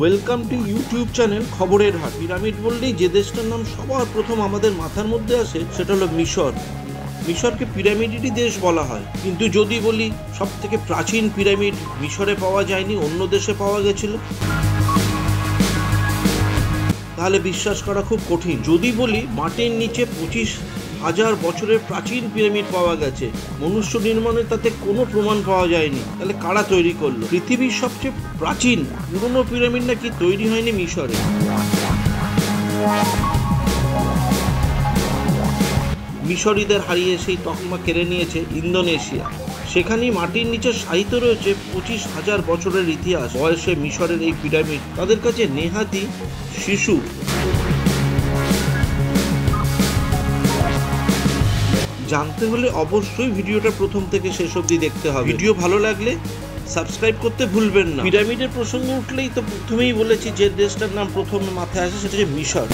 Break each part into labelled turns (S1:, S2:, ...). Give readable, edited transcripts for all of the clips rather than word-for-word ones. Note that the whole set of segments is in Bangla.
S1: ওয়েলকাম টু ইউটিউব চ্যানেল খবরের হাট। পিরামিড বললেই যে দেশটার নাম সবার প্রথম আমাদের মাথার মধ্যে আসে সেটা হলো মিশর। মিশরকে পিরামিডেরই দেশ বলা হয়, কিন্তু যদি বলি সব থেকে প্রাচীন পিরামিড মিশরে পাওয়া যায়নি, অন্য দেশে পাওয়া গেছিল, তাহলে বিশ্বাস করা খুব কঠিন। যদি বলি মাটির নিচে 25,000 বছরের প্রাচীন পিরামিড পাওয়া গেছে, মনুষ্য নির্মাণের তাতে কোনো প্রমাণ পাওয়া যায়নি, তাহলে কারা তৈরি করলো? পৃথিবীর সবচেয়ে প্রাচীন পুরনো পিরামিড নাকি তৈরি হয়নি মিশরে। মিশরীদের হারিয়ে সেই তকমা কেড়ে নিয়েছে ইন্দোনেশিয়া। সেখানেই মাটির নিচে সাহিত্য রয়েছে 25,000 বছরের ইতিহাস। বয়সে মিশরের এই পিরামিড তাদের কাছে নেহাতি শিশু। জানতে হলে অবশ্যই ভিডিওটা প্রথম থেকে শেষ অবধি দেখতে হবে। ভিডিও ভালো লাগলে সাবস্ক্রাইব করতে ভুলবেন না। পিরামিডের প্রসঙ্গ উঠলেই তো প্রথমেই বলেছি যে দেশটার নাম প্রথম মাথায় আসে সেটা হচ্ছে মিশর।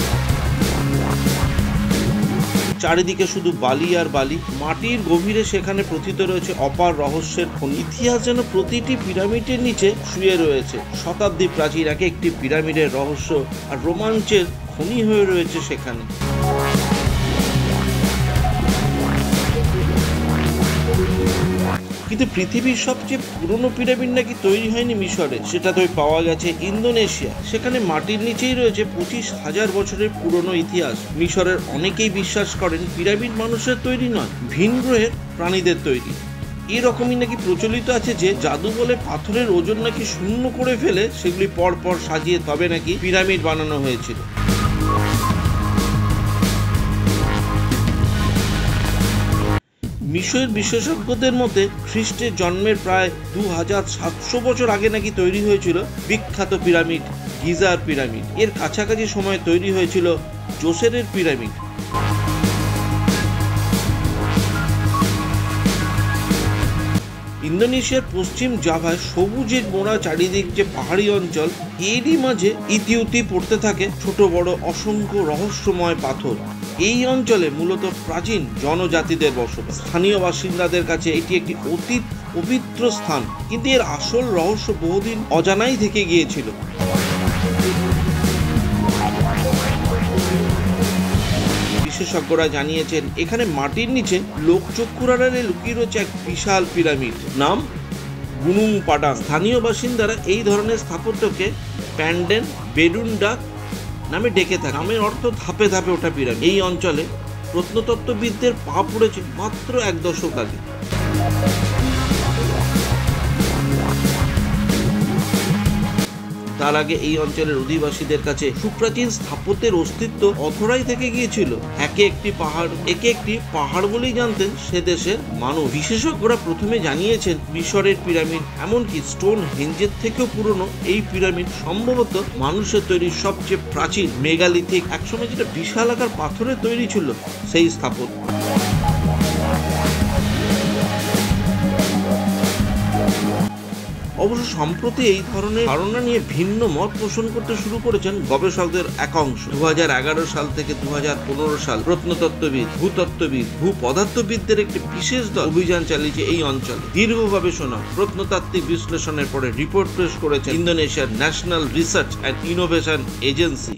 S1: চারিদিকে শুধু বালি আর বালি, মাটির গভীরে সেখানে প্রথিত রয়েছে অপার রহস্যের খনি। ইতিহাস যেন প্রতিটি পিরামিডের নিচে শুয়ে রয়েছে। শতাব্দী প্রাচীন এক একটি পিরামিডের রহস্য আর রোমাঞ্চের খনি হয়ে রয়েছে সেখানে। কিন্তু পৃথিবীর সবচেয়ে পুরনো পিরামিড নাকি তৈরি হয়নি মিশরে, সেটা তো পাওয়া গেছে ইন্দোনেশিয়া। সেখানে মাটির নিচেই রয়েছে 25,000 বছরের পুরনো ইতিহাস। মিশরের অনেকেই বিশ্বাস করেন পিরামিড মানুষের তৈরি নয়, ভিন গ্রহের প্রাণীদের তৈরি। এরকমই নাকি প্রচলিত আছে যে জাদু বলে পাথরের ওজন নাকি শূন্য করে ফেলে সেগুলি পরপর সাজিয়ে তবে নাকি পিরামিড বানানো হয়েছিল। মিশরের বিশেষজ্ঞদের মতে খ্রিস্টের জন্মের প্রায় 2700 বছর আগে নাকি তৈরি হয়েছিল বিখ্যাত পিরামিড গিজার পিরামিড। এর কাছাকাছি সময়ে তৈরি হয়েছিল জোসেরের পিরামিড। ইন্দোনেশিয়ার পশ্চিম জাভায় সবুজের মোড়া চারিদিক যে পাহাড়ি অঞ্চল, এরই মাঝে ইতিউতি পড়তে থাকে ছোট বড় অসংখ্য রহস্যময় পাথর। এই অঞ্চলে মূলত প্রাচীন জনজাতিদের বসবাস। স্থানীয় বাসিন্দাদের কাছে এটি একটি অতি পবিত্র স্থান, কিন্তু এর আসল রহস্য বহুদিন অজানাই থেকে গিয়েছিল। বিশেষজ্ঞরা জানিয়েছেন এখানে মাটির নিচে লোকচক্ষুর আড়ালে লুকিয়ে রয়েছে এক বিশাল পিরামিড, নাম গুনুং পাডাং। স্থানীয় বাসিন্দারা এই ধরনের স্থাপত্যকে প্যান্ডেন বেডুন্ডাক নামে ডেকে থাকে। নামের অর্থ ধাপে ধাপে ওঠা পিরামিড। এই অঞ্চলে প্রত্নতত্ত্ববিদদের পা পড়েছে মাত্র 1 দশক আগে। তার আগে এই অঞ্চলের অধিবাসীদের কাছে সুপ্রাচীন স্থাপত্যের অস্তিত্ব অধরাই থেকে গিয়েছিল। একে একটি পাহাড় বলেই জানতেন সে দেশের মানুষ। বিশেষজ্ঞরা প্রথমে জানিয়েছেন মিশরের পিরামিড, এমনকি স্টোন হেঞ্জের থেকেও পুরনো এই পিরামিড সম্ভবত মানুষের তৈরি সবচেয়ে প্রাচীন মেগালিথিক, একসময় যেটা বিশাল আকার পাথরের তৈরি ছিল সেই স্থাপত্য। অবশ্য সম্প্রতি এই ধরনের ধারণা নিয়ে ভিন্ন মত পোষণ করতে শুরু করেছেন গবেষকদের এক অংশ। 2011 সাল থেকে 2015 সাল প্রত্নতত্ত্ববিদ, ভূতত্ত্ববিদ, ভূপদার্থবিদদের একটি বিশেষ দল অভিযান চালিয়েছে এই অঞ্চলে। দীর্ঘ গবেষণা, প্রত্নতাত্ত্বিক বিশ্লেষণের পরে রিপোর্ট পেশ করেছে ইন্দোনেশিয়ার national research and innovation agency.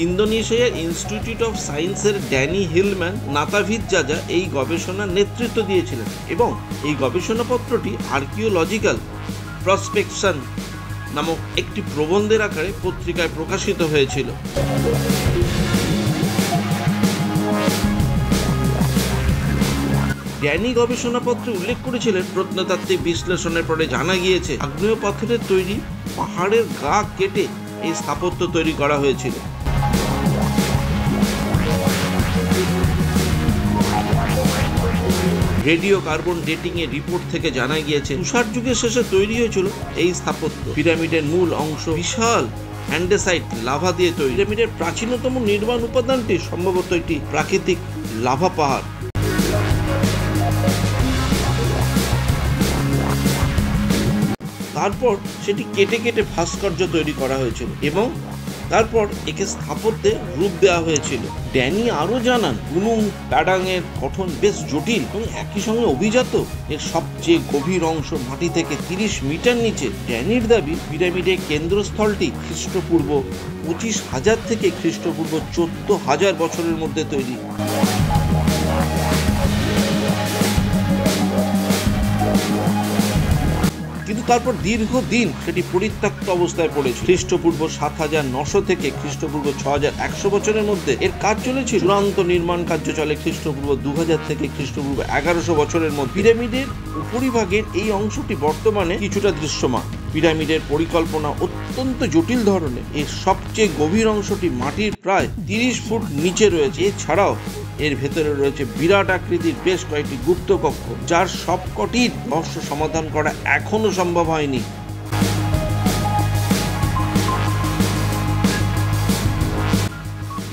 S1: ইন্দোনেশিয়ার ইনস্টিটিউট অফ সায়েন্সের ড্যানি হিলম্যান নাতাভিৎজাজা এই গবেষণার নেতৃত্ব দিয়েছিলেন এবং এই গবেষণাপত্রটি আর্কিওলজিক্যাল প্রসপেকশন নামক একটি প্রবন্ধের আকারে পত্রিকায় প্রকাশিত হয়েছিল। ড্যানি গবেষণাপত্রে উল্লেখ করেছিলেন প্রত্নতাত্ত্বিক বিশ্লেষণের পরে জানা গিয়েছে আগ্নেয় পাথরের তৈরি পাহাড়ের গা কেটে এই স্থাপত্য তৈরি করা হয়েছিল। রেডিও কার্বন ডেটিং এর রিপোর্ট থেকে জানা গিয়েছে তুষার যুগের শেষে তৈরি হয়েছিল এই স্থাপত্য। পিরামিডের মূল অংশ বিশাল অ্যান্ডেসাইট লাভা দিয়ে তৈরি। পিরামিডের প্রাচীনতম নির্মাণ উপাদানটি সম্ভবত একটি প্রাকৃতিক লাভা পাহাড়। তারপর সেটি কেটে কেটে ভাস্কর্য তৈরি করা হয়েছিল এবং তারপর একে স্থাপত্যে রূপ দেওয়া হয়েছিল। ড্যানি আরও জানান, গুনুং প্যাডাং এর গঠন বেশ জটিল এবং একই সঙ্গে অভিজাত। এর সবচেয়ে গভীর অংশ মাটি থেকে 30 মিটার নিচে। ড্যানির দাবি, পিরামিডের কেন্দ্রস্থলটি খ্রিস্টপূর্ব 25,000 থেকে খ্রিস্টপূর্ব 14,000 বছরের মধ্যে তৈরি। কিন্তু তারপর দীর্ঘদিন সেটি পরিত্যক্ত অবস্থায় পড়েছে। খ্রিস্টপূর্ব 7,900 থেকে খ্রিস্টপূর্ব 6,100 বছরের মধ্যে এর কাজ চলেছিল। চূড়ান্ত নির্মাণ কার্য চলে খ্রিস্টপূর্ব 2000 থেকে খ্রিস্টপূর্ব 1100 বছরের মধ্যে। পিরামিডের উপরিভাগের এই অংশটি বর্তমানে কিছুটা দৃশ্যমান। পিরামিডের পরিকল্পনা অত্যন্ত জটিল ধরনের। এর সবচেয়ে গভীর অংশটি মাটির প্রায় 30 ফুট নিচে রয়েছে। এছাড়াও এর ভেতরে রয়েছে বিরাট আকৃতির বেশ কয়েকটি গুপ্ত কক্ষ, যার সবকটির রহস্য সমাধান করা এখনো সম্ভব হয়নি।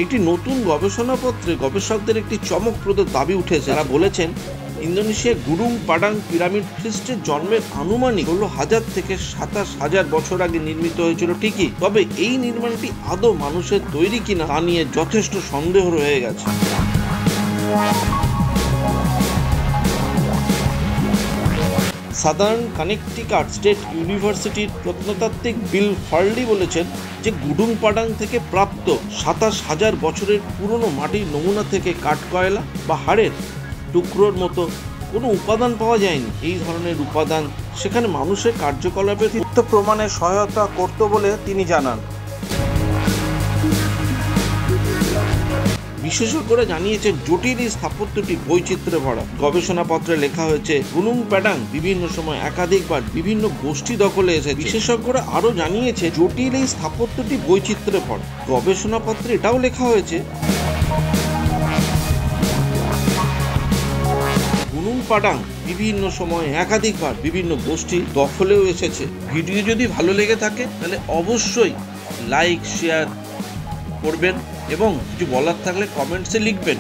S1: একটি নতুন গবেষণাপত্রে গবেষকদের একটি চমকপ্রদ দাবি উঠেছে। তারা বলেছেন, ইন্দোনেশিয়ার গুরুং পাডাং পিরামিড খ্রিস্টের জন্মের আনুমানিক 16,000 থেকে 27,000 বছর আগে নির্মিত হয়েছিল ঠিকই, তবে এই নির্মাণটি আদৌ মানুষের তৈরি কিনা তা নিয়ে যথেষ্ট সন্দেহ রয়ে গেছে। সাদার্ন কানেকটিকাট স্টেট ইউনিভার্সিটির প্রত্নতাত্ত্বিক বিল ফার্লি বলেছেন যে গুডুং পাডাং থেকে প্রাপ্ত 27,000 বছরের পুরনো মাটির নমুনা থেকে কাঠকয়লা বা হাড়ের টুকরোর মতো কোনো উপাদান পাওয়া যায়নি। এই ধরনের উপাদান সেখানে মানুষের কার্যকলাপের তথ্য প্রমাণে সহায়তা করত বলে তিনি জানান। বিশেষজ্ঞরা জানিয়েছে, জটিল এই স্থাপত্যটি বৈচিত্র্যে ভরা। গবেষণাপত্রে লেখা হয়েছে, গুনুং প্যাডাং বিভিন্ন সময় একাধিকবার বিভিন্ন গোষ্ঠী দখলে এসেছে। বিশেষজ্ঞরা আরও জানিয়েছে, জটিল এই স্থাপত্যটি বৈচিত্র্যে ভরা। গবেষণাপত্রে এটাও লেখা হয়েছে, গুনুং প্যাডাং বিভিন্ন সময় একাধিকবার বিভিন্ন গোষ্ঠী দখলেও এসেছে। ভিডিও যদি ভালো লেগে থাকে তাহলে অবশ্যই লাইক শেয়ার করবেন এবং কিছু বলার থাকলে কমেন্টসে লিখবেন।